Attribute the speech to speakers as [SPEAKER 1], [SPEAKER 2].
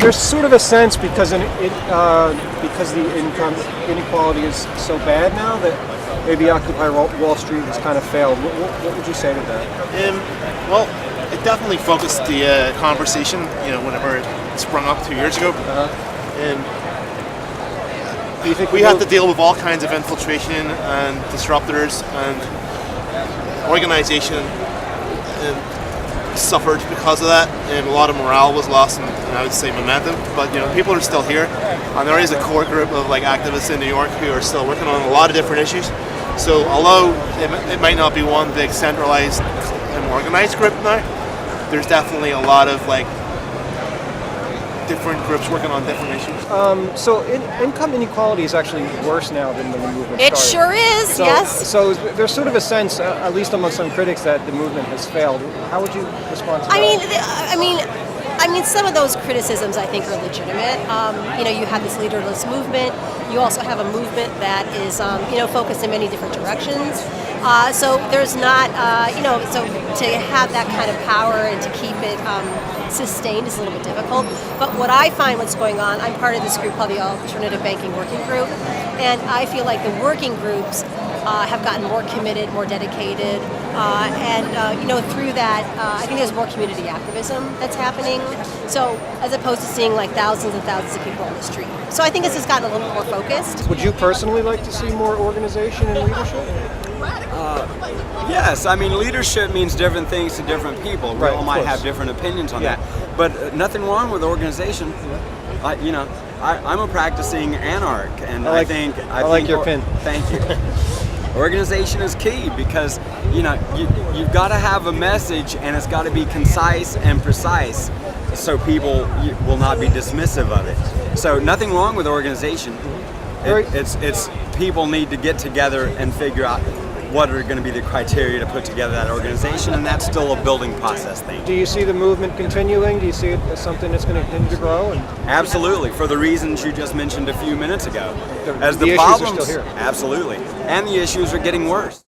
[SPEAKER 1] there's sort of a sense because because the income inequality is so bad now that maybe Occupy Wall Street has kind of failed. What would you say to that?
[SPEAKER 2] Well, it definitely focused the conversation. Whenever it sprung up 2 years ago, and
[SPEAKER 1] do you think
[SPEAKER 2] we had to deal with all kinds of infiltration and disruptors, and organization suffered because of that, and a lot of morale was lost, and I would say momentum. But people are still here, and there is a core group of activists in New York who are still working on a lot of different issues. So although it might not be one big centralized and organized group now, there's definitely a lot of different groups working on different issues.
[SPEAKER 1] So income inequality is actually worse now than when the movement
[SPEAKER 3] It
[SPEAKER 1] started.
[SPEAKER 3] sure is, yes.
[SPEAKER 1] So there's sort of a sense, at least among some critics, that the movement has failed. How would you respond to that?
[SPEAKER 3] I mean, some of those criticisms I think are legitimate. You have this leaderless movement. You also have a movement that is, focused in many different directions. So there's not, so to have that kind of power and to keep it sustained is a little bit difficult. But what I find what's going on, I'm part of this group called the Alternative Banking Working Group, and I feel like the working groups have gotten more committed, more dedicated, and through that, I think there's more community activism that's happening. So as opposed to seeing thousands and thousands of people on the street. So I think this has gotten a little more focused.
[SPEAKER 1] Would you personally like to see more organization and leadership?
[SPEAKER 4] Yes, I mean leadership means different things to different people. We all might have different opinions on that, but nothing wrong with organization. I'm a practicing anarch, and I think
[SPEAKER 1] your pin.
[SPEAKER 4] Thank you. Organization is key because you've got to have a message, and it's got to be concise and precise, so people will not be dismissive of it. So nothing wrong with organization. It's people need to get together and figure out what are going to be the criteria to put together that organization, and that's still a building process thing.
[SPEAKER 1] Do you see the movement continuing? Do you see it as something that's going to continue to grow?
[SPEAKER 4] Absolutely, for the reasons you just mentioned a few minutes ago.
[SPEAKER 1] The issues are still here.
[SPEAKER 4] Absolutely, and the issues are getting worse.